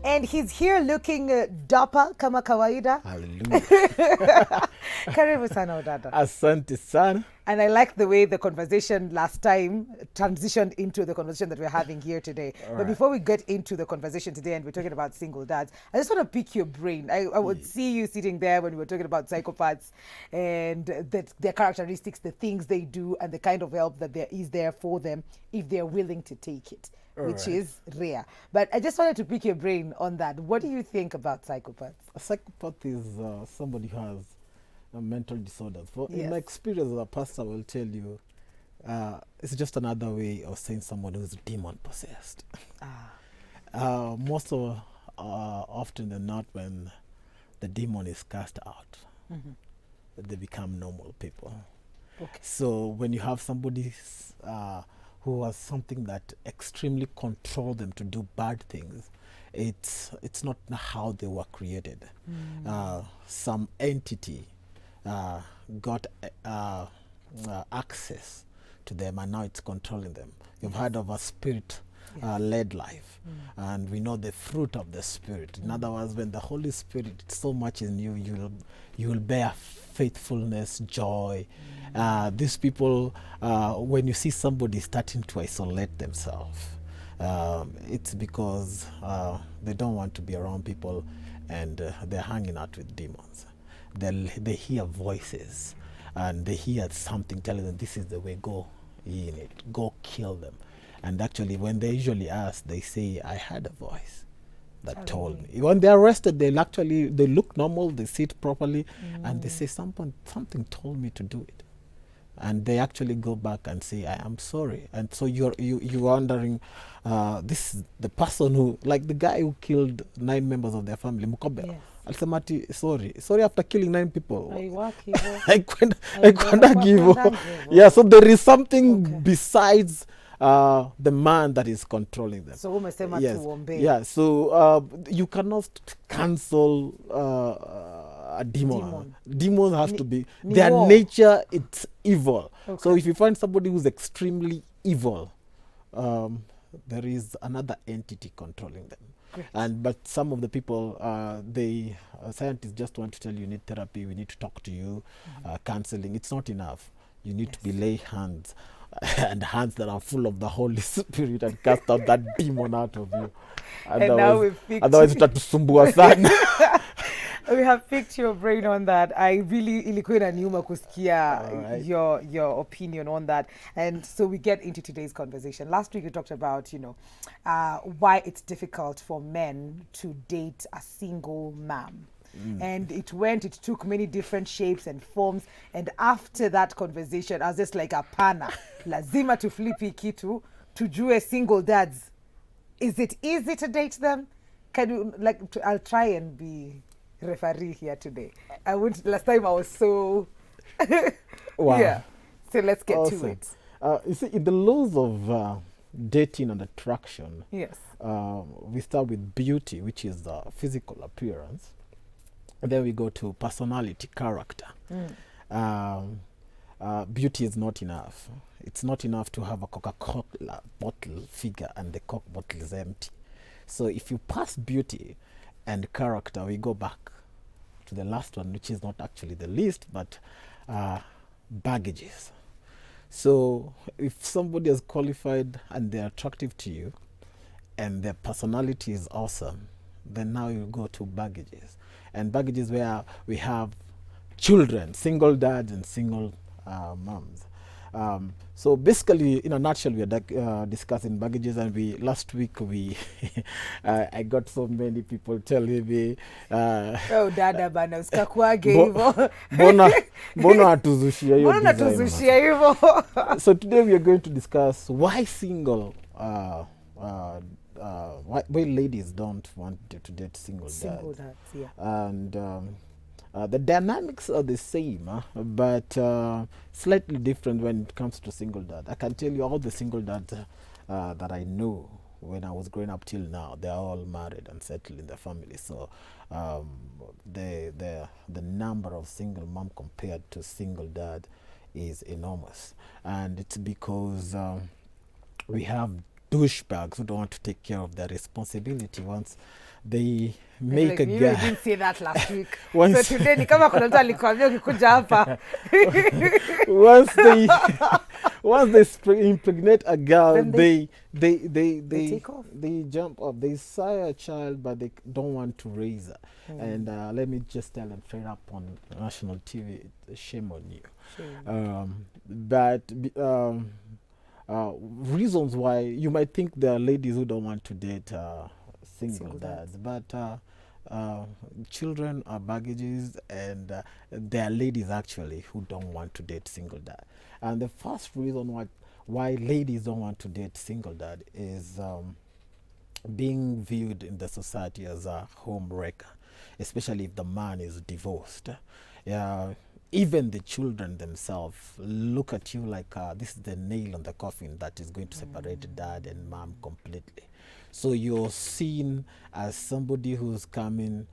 And he's here looking dapper kama kawaida. Hallelujah. Karibu sana udada. Asante sana. And I like the way the conversation last time transitioned into the conversation that we're having here today. But before we get into the conversation today and we're talking about single dads, I just want to pick your brain. I would see you sitting there when we were talking about psychopaths and their characteristics, the things they do, and the kind of help that there is there for them if they're willing to take it, which is rare. But I just wanted to pick your brain on that. What do you think about psychopaths? A psychopath is somebody who has mental disorders. In Yes. my experience as a pastor, I will tell you, it's just another way of saying someone who's demon possessed. Most of often than not, when the demon is cast out, they become normal people. Okay. So when you have somebody who has something that extremely control them to do bad things, it's not how they were created. Some entity got access to them, and now it's controlling them. You've heard of a spirit led life, and we know the fruit of the Spirit. In other words, when the Holy Spirit is so much in you, you will bear faithfulness, joy. These people, when you see somebody starting to isolate themselves, it's because they don't want to be around people, and they're hanging out with demons. They hear voices, and they hear something telling them, this is the way, go in it, go kill them. And actually, when they usually ask, they say, I had a voice that told me. When they're arrested, they look normal, they sit properly, and they say, something told me to do it. And they actually go back and say, I am sorry. And so you're wondering, this is the person who, like the guy who killed 9 members of their family, Mukobe. Yes. Alisema sorry after killing 9 people. I Haikuenda hivyo. Yeah, so there is something besides the man that is controlling them. So umesema Yes. tuombe. Yeah, so you cannot cancel a demon. Demons have to be, their nature, it's evil. So if you find somebody who's extremely evil, there is another entity controlling them. But some of the people, scientists just want to tell you, you need therapy, we need to talk to you, counseling. It's not enough. You need to be lay hands, and hands that are full of the Holy Spirit, and cast out that demon out of you. Otherwise utatusumbua sana. We have picked your brain on that. I really ilikuwa inaniuma kusikia your opinion on that. And so we get into today's conversation. Last week we talked about, why it's difficult for men to date a single mom. And it took many different shapes and forms. And after that conversation, I was just like, apana, lazima tuflipi kitu, tujue single dads. Is it easy to date them? Can you, I'll try and be referee here today. Last time I was so... Wow. Yeah. So let's get to it. You see, in the laws of dating and attraction, yes, we start with beauty, which is physical appearance. And then we go to personality, character. Beauty is not enough. It's not enough to have a Coca-Cola bottle figure and the Coke bottle is empty. So if you pass beauty and character, we go back to the last one, which is not actually the least, but baggages. So if somebody is qualified and they're attractive to you and their personality is awesome, then now you go to baggages. And baggages where we have children, single dads and single moms. So basically, in a nutshell, we are discussing baggages, and last week I got so many people telling me, oh dada bana usikakuage hivyo. Mbona hatuzushia hiyo Mbona natuzushia hivyo? So today we are going to discuss why single why ladies don't want to date single dads. Yeah. And the dynamics are the same, but slightly different when it comes to single dad. I can tell you all the single dads that I know when I was growing up till now, they're all married and settled in their family. So the number of single mom compared to single dad is enormous. And it's because we have douchebags who don't want to take care of their responsibility once they make Like, a you guy. didn't say that last week. So Once, today ni kama kuna mtu alikwambia ukikuja hapa. once they once they impregnate a girl, Then they take off. they jump up. They sire a child, but they don't want to raise her. And let me just tell them straight up on national TV, shame on you. Reasons why you might think there are ladies who don't want to date single dads, but children are baggages, and there are ladies actually who don't want to date single dad. And the first reason why ladies don't want to date single dad is being viewed in the society as a home wrecker, especially if the man is divorced. Even the children themselves look at you like this is the nail on the coffin that is going to separate dad and mom completely. So you're seen as somebody who's coming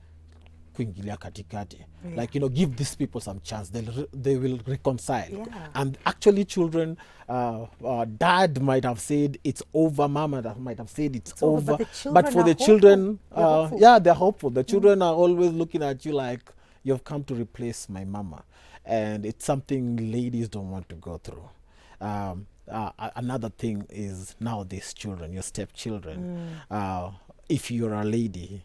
kuingilia katikati. Like, give these people some chance. They will reconcile. And actually children, dad might have said it's over, mama might have said it's over. But for the children, they're hopeful. The children are always looking at you like, you've come to replace my mama. And it's something ladies don't want to go through. Another thing is now these children, your stepchildren, if you're a lady,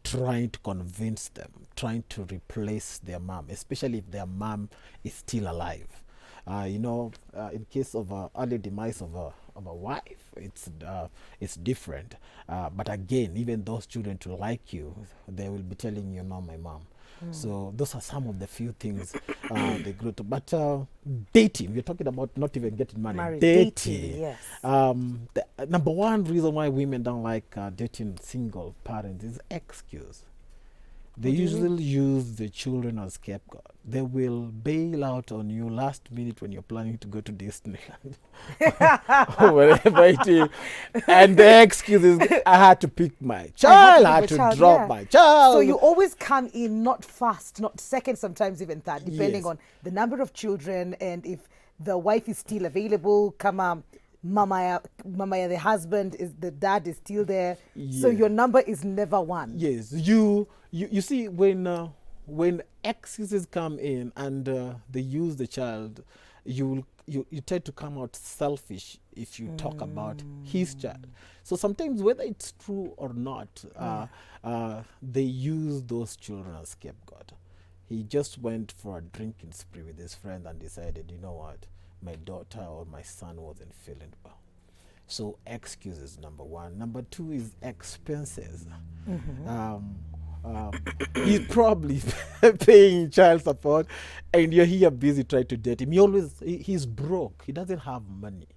trying to convince them, trying to replace their mom, especially if their mom is still alive. In case of early demise of a wife, it's different. But again, even those children to like you, they will be telling you, no, my mom. So those are some of the few things they grew to. But dating, we're talking about not even getting married. Dating. Yes. The number one reason why women don't like dating single parents is excuse. They usually use the children as scapegoat. They will bail out on you last minute when you're planning to go to Disneyland or wherever it is. And the excuse is, I had to pick my child, I had to drop my child. So you always come in not first, not second, sometimes even third, depending on the number of children and if the wife is still available. Mama, the husband is the dad is still there. So your number is never one. Yes, you see when excuses come in and they use the child, you tend to come out selfish if you talk about his child. So sometimes, whether it's true or not, they use those children as scapegoat. He just went for a drinking spree with his friend and decided, you know what, my daughter or my son wasn't feeling well. So excuses, number one. Number two is expenses. He's probably paying child support and you're here busy trying to date him. He's broke. He doesn't have money.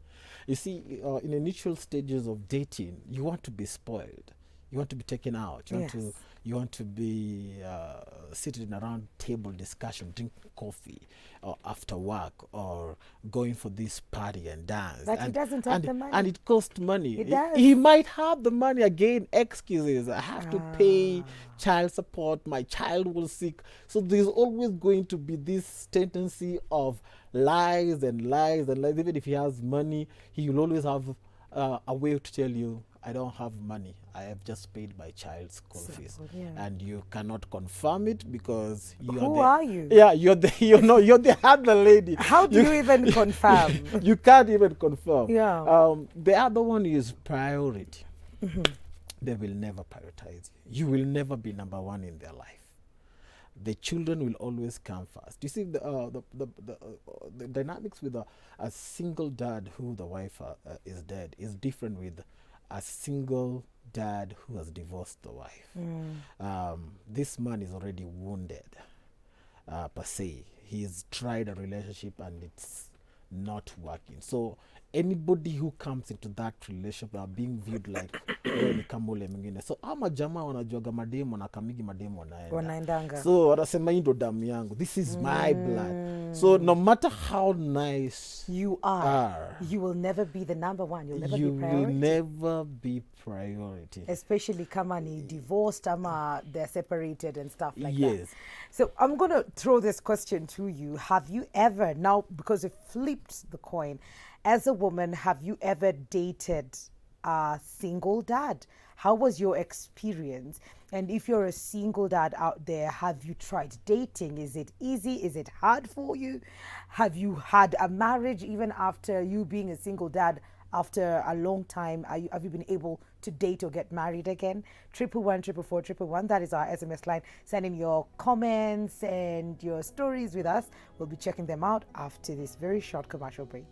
You see, in initial stages of dating, you want to be spoiled. You want to be taken out. You want to be seated in a round table discussion, drink coffee, or after work, or going for this party and dance. But he doesn't have the money. And it costs money. It does. He might have the money. Again, excuses. I have to pay child support. My child will sick. So there's always going to be this tendency of lies and lies and lies. Even if he has money, he will always have a way to tell you, I don't have money. I have just paid my child's school fees, and you cannot confirm it because who are you? Yeah, you're the other lady. How do you even confirm? You can't even confirm. Yeah. The other one is priority. They will never prioritize you. You will never be number one in their life. The children will always come first. You see, the dynamics with a single dad who the wife is dead is different with a single dad who has divorced the wife. This man is already wounded, per se. He's tried a relationship and it's not working. So anybody who comes into that relationship are being viewed like ni kama ule mwingine. So ama jamaa wanajuaga mademo na kamigi mademo wanaendanga. So wanasema hii ndo damu yangu. This is my blood. So no matter how nice you are, you will never be the number one. You'll never be priority. You will never be priority. Especially kama ni divorced ama they're separated and stuff like that. Yes. So I'm going to throw this question to you. Have you ever, now because it flipped the coin, as a woman, have you ever dated a single dad. How was your experience? And if you're a single dad out there, have you tried dating? Is it easy? Is it hard for you? Have you had a marriage even after you being a single dad? After a long time, have you been able to date or get married again? 111 that is our SMS line. Send in your comments and your stories with us. We'll be checking them out after this very short commercial break.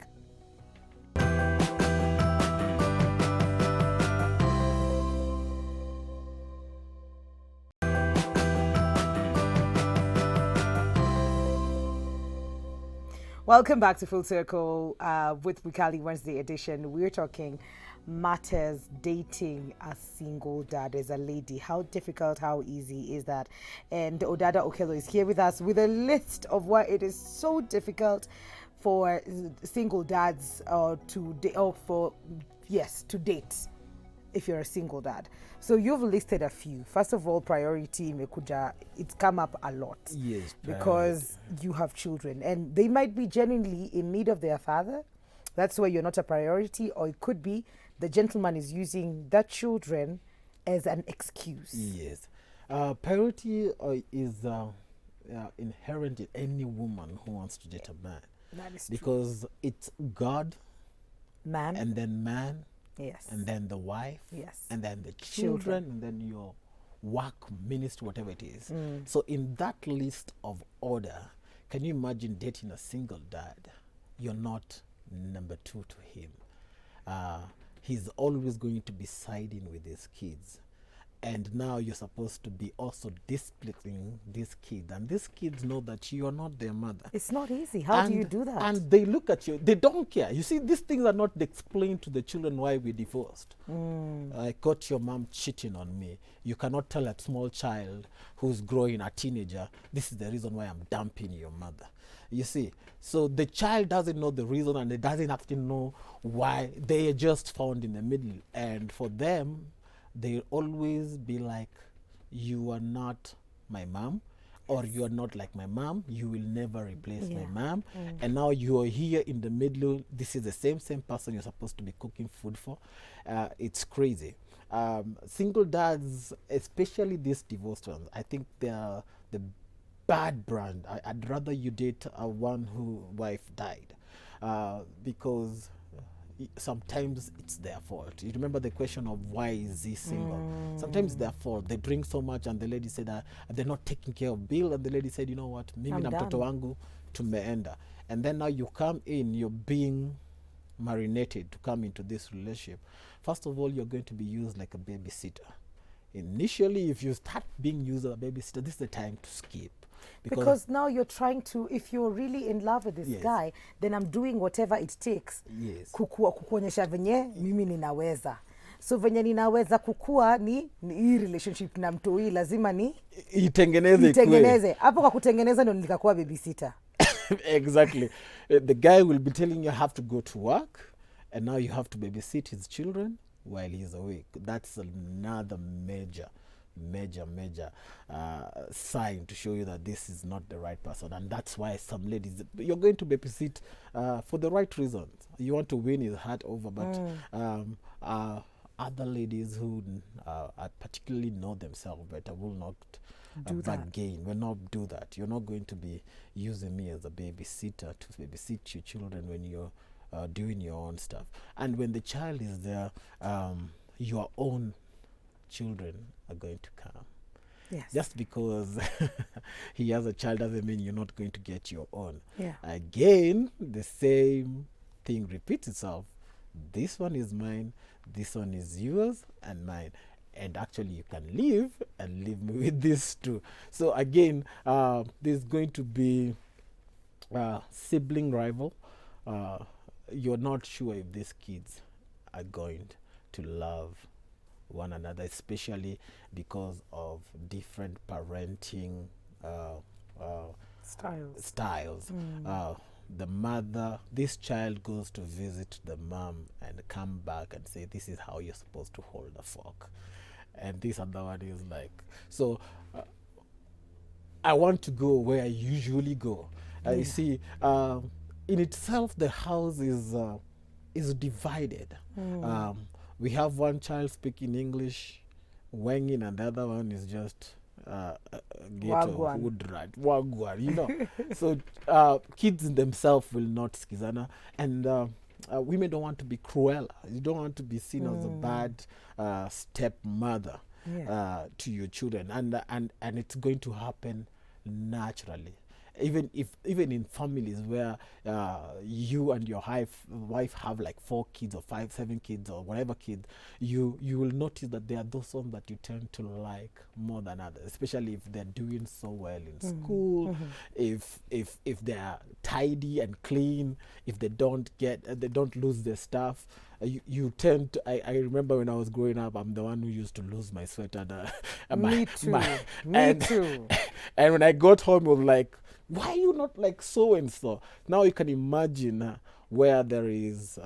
Welcome back to Full Circle with Wikali Wednesday edition. We're talking matters dating a single dad as a lady. How difficult, how easy is that? And Odada Okello is here with us with a list of why it is so difficult for single dads to date if you're a single dad. So you've listed a few. First of all, priority mekuja, it's come up a lot. Yes, because you have children and they might be genuinely in need of their father. That's why you're not a priority, or it could be the gentleman is using the children as an excuse. Yes. Priority is inherent in any woman who wants to date a man. That is because true. It's God, man, and then man, yes, and then the wife, yes, and then the children, and then your work, ministry, whatever it is. So in that list of order, can you imagine dating a single dad? You're not number two to him. He's always going to be siding with his kids. And now you're supposed to be also disciplining these kids. And these kids know that you are not their mother. It's not easy. How do you do that? And they look at you. They don't care. You see, these things are not explained to the children why we divorced. I caught your mom cheating on me. You cannot tell a small child who's growing, a teenager, this is the reason why I'm dumping your mother. You see, so the child doesn't know the reason, and they doesn't actually know why. They are just found in the middle. And for them, they always be like, you are not my mom, or you are not like my mom. You will never replace my mom. And now you are here in the middle. This is the same person you're supposed to be cooking food for. It's crazy. Single dads, especially these divorced ones, I think they are the bad brand. I'd rather you date one whose wife died, because sometimes it's their fault. You remember the question of why is he single? Sometimes it's their fault. They drink so much and the lady said they're not taking care of bill, and the lady said, you know what, mimi na mtoto wangu tumeenda. And then now you come in, you're being marinated to come into this relationship. First of all, you're going to be used like a babysitter. Initially, if you start being used as a babysitter, this is the time to skip. Because now you're trying to, if you're really in love with this guy, then I'm doing whatever it takes. Yes. Kukuonyesha venye mimi ninaweza. So venye ninaweza kukua ni hii relationship na mtoi lazima ni itengeneze. Hapo kwa kutengeneza ndio nilikakuwa babysitter. Exactly. The guy will be telling you have to go to work, and now you have to babysit his children while he's awake. That's another major sign to show you that this is not the right person. And that's why some ladies, you're going to babysit for the right reasons. You want to win his heart over, but other ladies who particularly know themselves better will not will not do that. You're not going to be using me as a babysitter to babysit your children when you're doing your own stuff. And when the child is there, your own children are going to come. Yes. Just because he has a child doesn't mean you're not going to get your own. Yeah. Again, the same thing repeats itself. This one is mine, this one is yours and mine. And actually you can leave and leave me with this too. So again, there's going to be sibling rival. You're not sure if these kids are going to love one another, especially because of different parenting styles. The mother, this child goes to visit the mom and come back and say, this is how you're supposed to hold a fork. And this other one is like, so I want to go where I usually go. You see, in itself, the house is divided. we have one child speaking English, wanging, and the other one is just ghetto Wagwan. hood rat, wagwan, you know. So kids themselves will not skizana, and women don't want to be cruel. You don't want to be seen as a bad stepmother to your children, and it's going to happen naturally. Even in families where you and your wife have like 4 kids or 5, 7 kids or whatever kids, you will notice that there are those ones that you tend to like more than others, especially if they're doing so well in school, if they are tidy and clean, if they don't lose their stuff. You tend to, I remember when I was growing up, I'm the one who used to lose my sweater. Me too. Me too. And when I got home, it was like, why are you not like so and so? Now you can imagine where there is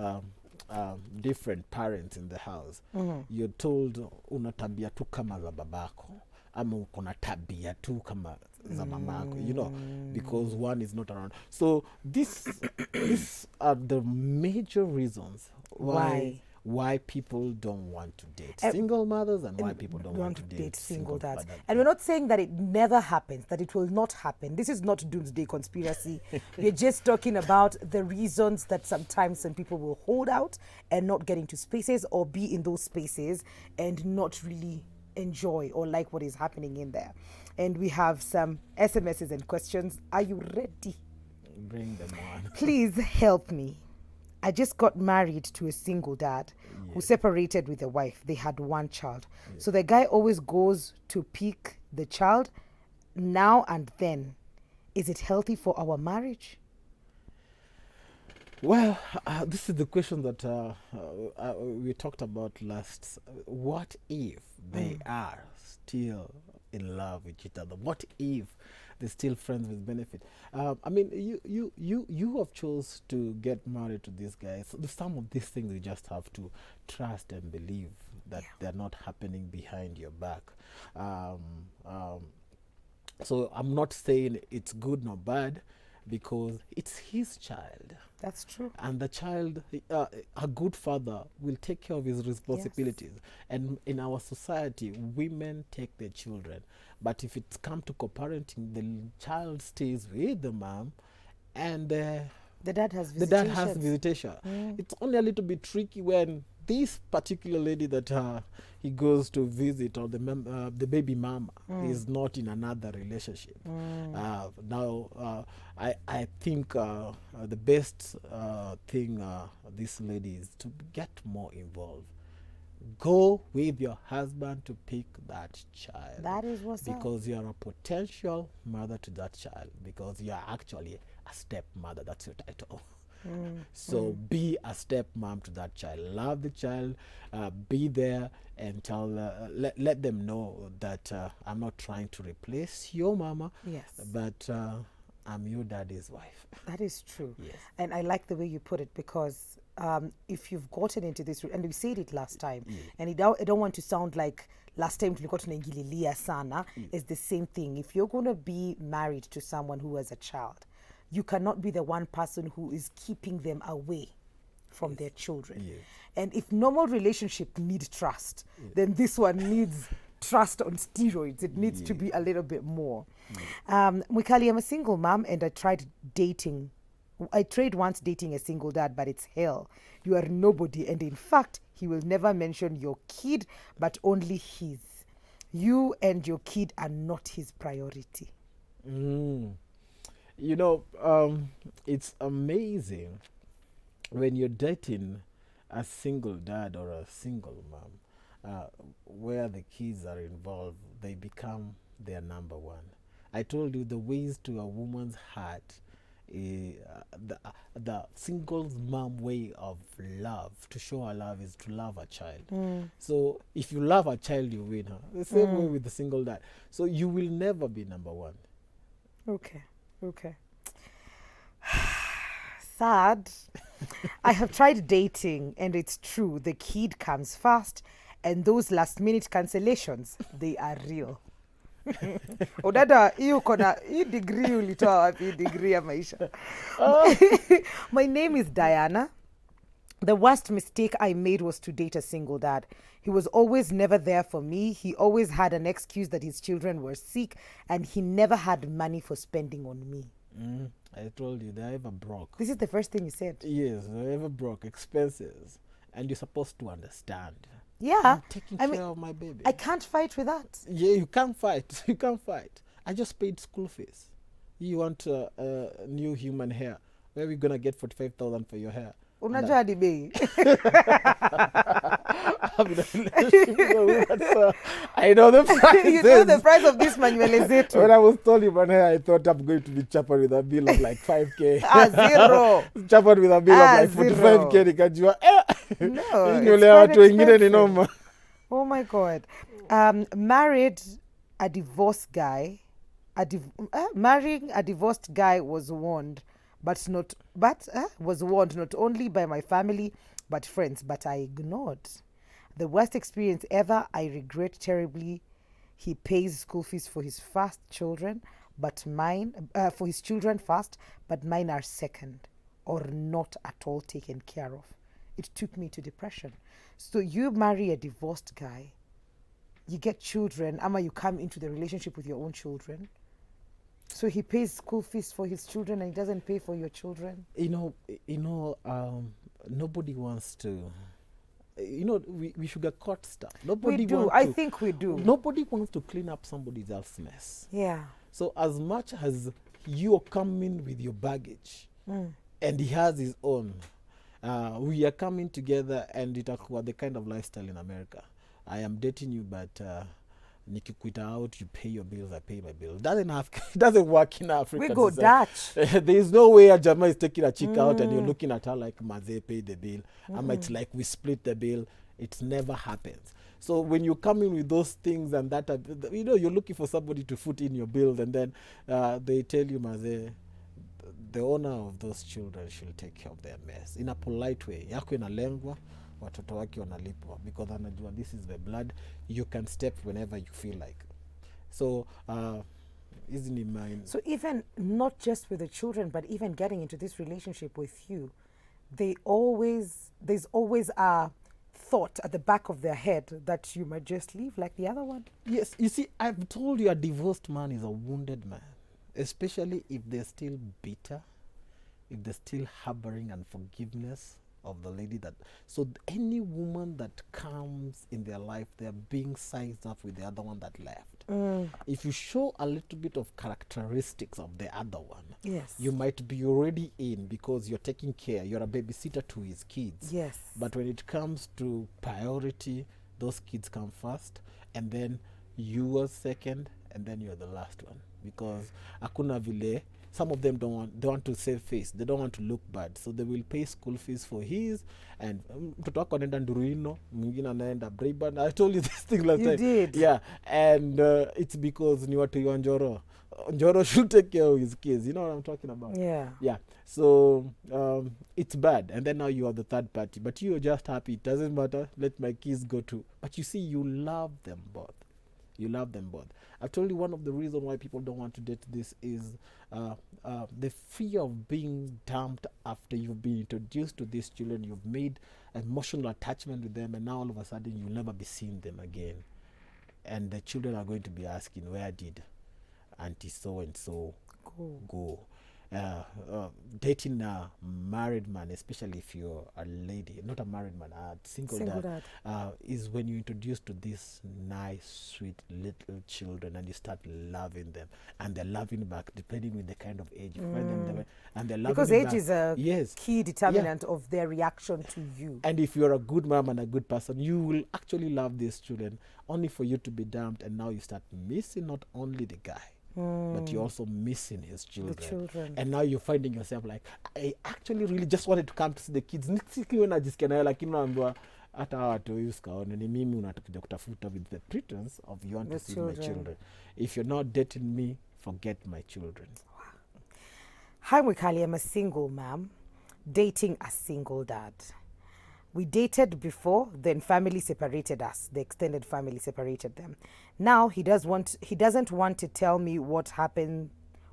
different parents in the house. You're told una tabia tu kama za babako, ama uko na tabia tu kama za mamako, you know, because one is not around. So these are the major reasons why people don't want to date single mothers, and why people don't want to date single dads. And we're not saying that it never happens, that it will not happen. This is not doomsday conspiracy. We're just talking about the reasons that sometimes some people will hold out and not get into spaces, or be in those spaces and not really enjoy or like what is happening in there. And we have some SMSs and questions. Are you ready? Bring them on. Please help me. I just got married to a single dad who separated with a wife. They had 1 child. So the guy always goes to pick the child now and then. Is it healthy for our marriage? Well, this is the question that we talked about last. What if they are still in love with each other? What if they're still friends with benefit? I mean, you have chose to get married to this guy. So some of these things you just have to trust and believe that they're not happening behind your back. So I'm not saying it's good nor bad, because it's his child. That's true. And the child, a good father will take care of his responsibilities. Yes. And in our society, women take their children. But if it's come to co-parenting, the child stays with the mom, and the dad has visitation. The dad has visitation. It's only a little bit tricky when this particular lady that he goes to visit, or the baby mama, is not in another relationship. Now, I think the best thing this lady is to get more involved. Go with your husband to pick that child. That is what's up. Because you are a potential mother to that child, because you are actually a stepmother. That's your title. So be a stepmom to that child. Love the child. Be there and tell. Let them know that I'm not trying to replace your mama. Yes. But I'm your daddy's wife. That is true. Yes. And I like the way you put it, because if you've gotten into this, and we said it last time, and I don't want to sound like last time tulikuwa tunaingililia sana, it's the same thing. If you're going to be married to someone who has a child, you cannot be the one person who is keeping them away from their children. Yes. And if normal relationship need trust, then this one needs trust on steroids. It needs to be a little bit more. Mwikali, I'm a single mom, and I tried once dating a single dad, but it's hell. You are nobody, and in fact, he will never mention your kid, but only his. You and your kid are not his priority. You know, it's amazing when you're dating a single dad or a single mom, where the kids are involved, they become their number one. I told you the ways to a woman's heart, the single mom way of love, to show her love, is to love a child. So if you love a child, you win her. The same way with the single dad. So you will never be number one. Okay. Sad. I have tried dating, and it's true, the kid comes fast, and those last minute cancellations, they are real. Odada, hii degree ulitoa wapi? Degree ya maisha. My name is Diana. The worst mistake I made was to date a single dad. He was always never there for me. He always had an excuse that his children were sick, and he never had money for spending on me. I told you, they're ever broke. This is the first thing you said. Yes, they're ever broke, expenses. And you're supposed to understand. Yeah. I'm taking care of my baby. I can't fight with that. Yeah, you can't fight. You can't fight. I just paid school fees. You want new human hair. Where are we going to get 45,000 for your hair? Unajua hadi bei. I know the price. You know the price of this manuele zetu. When I was told you man, I thought I'm going to be chappered with a bill of like 5K. Zero. Chappered with a bill of like 45K. Nikajua, No, watu wengine ni noma. Oh my God. Married a divorced guy. Marrying a divorced guy was warned, was warned not only by my family but friends, but I ignored. The worst experience ever. I regret terribly. He pays school fees for his first children, but mine for his children first, but mine are second, or not at all taken care of. It took me to depression. So you marry a divorced guy, you get children, ama you come into the relationship with your own children. So he pays school fees for his children and he doesn't pay for your children. Nobody wants to. We sugarcoat stuff. We do. I think we do. Nobody wants to clean up somebody else's mess. Yeah. So as much as you come in with your baggage, and he has his own, we are coming together, and itakuwa the kind of lifestyle in America. I am dating you, but nikikuita out, you pay your bills, I pay my bills. Doesn't work in Africa. We go Dutch. There is no way a Jama is taking a chick out and you're looking at her like Maze pay the bill. It's like we split the bill. It never happens. So when you come in with those things and that, you're looking for somebody to foot in your bills, and then they tell you, Maze, the owner of those children should take care of their mess in a polite way. Yako inalengwa, watoto wake wanalipwa, because anajua this is the blood. You can step whenever you feel like. So isn't it mine? So even not just with the children, but even getting into this relationship with you, there's always a thought at the back of their head that you might just leave like the other one. Yes, you see, I've told you a divorced man is a wounded man, especially if they're still bitter, if they're still harboring unforgiveness of the lady that. So any woman that comes in their life, they're being sized up with the other one that left. If you show a little bit of characteristics of the other one, yes, you might be already in because you're taking care, you're a babysitter to his kids. Yes. But when it comes to priority, those kids come first, and then you are second, and then you're the last one, because hakuna vile. Some of them don't want to save face. They don't want to look bad. So they will pay school fees for his, and mtoto wako anaenda Nduruino, mwingine anaenda Brayburn. I told you this thing last time. You did. Yeah. And it's because ni watu wa Njoro. Njoro should take care of his kids. You know what I'm talking about? Yeah. Yeah. So it's bad. And then now you are the third party. But you're just happy. It doesn't matter. Let my kids go too. But you see, you love them both. You love them both. I told you one of the reasons why people don't want to date this is the fear of being dumped after you've been introduced to these children. You've made emotional attachment with them, and now all of a sudden you'll never be seeing them again. And the children are going to be asking, where did Auntie so-and-so go? Dating a married man, especially if you're a lady, not a married man, a single dad, is when you introduce to these nice, sweet little children, and you start loving them, and they're loving back, depending on the kind of age you find them, and they're loving because them age back. is a yes. key determinant of their reaction to you. And if you're a good mom and a good person, you will actually love these children, only for you to be dumped, and now you start missing not only the guy, but you're also missing his children. The children. And now you're finding yourself like, I actually really just wanted to come to see the kids. Nisikiwe najisikia nayo, lakini unaambiwa hata watu uskaone ni mimi unatakuja kutafuta with the pretense of you want to see my children. If you're not dating me, forget my children. Hi, Mwikali. I'm a single mom dating a single dad. We dated before, then family separated us. The extended family separated them. Now he doesn't want to tell me what happened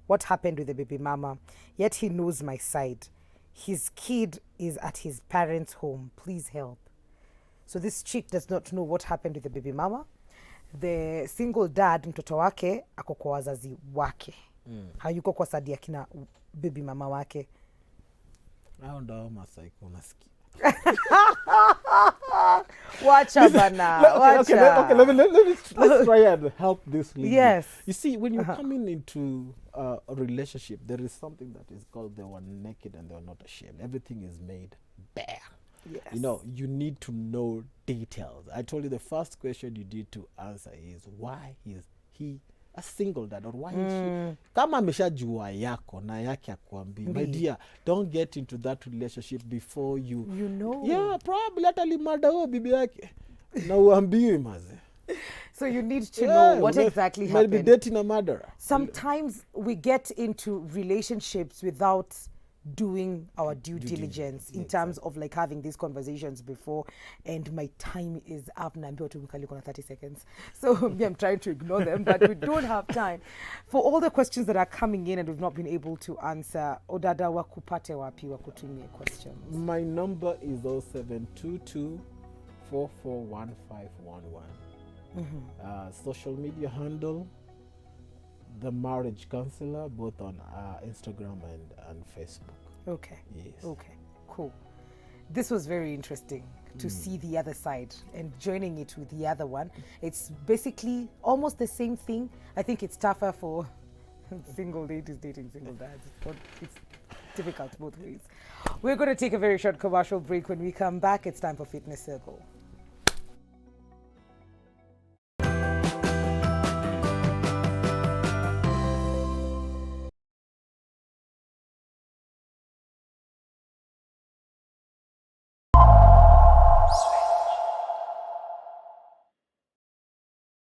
with the baby mama, yet he knows my side. his kid is at his parents' home. Please help. So this chick does not know what happened with the baby mama. The single dad, mtoto wake ako kwa wazazi wake. Hayuko kwa sadi ya kina baby mama wake. Hao ndio masaiko unasikia. Wacha bana. Okay, let's try and help this lady. Yes. You see, when you're coming into a relationship, there is something that is called they were naked and they were not ashamed. Everything is made bare. Yes. You know, you need to know details. I told you the first question you need to answer is why is he a single dad, or why is she? Kama ameshajua yako na yake akwambia, my dear, don't get into that relationship before you know. Yeah, probably hata limada huo bibi yake na uambiwe maze. So you need to know what exactly happened. Might be dating a murderer. Sometimes we get into relationships without doing our due diligence in terms of like having these conversations before, and my time is up na mbio tumekali kuna 30 seconds, so I'm trying to ignore them, but we don't have time for all the questions that are coming in and we've not been able to answer. Odada wakupate wapi wakutumie questions? My number is 0722 441511. Social media handle The Marriage Counselor, both on Instagram and Facebook. Okay. Yes. Okay. Cool. This was very interesting to see the other side and joining it with the other one. It's basically almost the same thing. I think it's tougher for single ladies dating single dads. It's difficult both ways. We're going to take a very short commercial break. When we come back, it's time for Fitness Circle.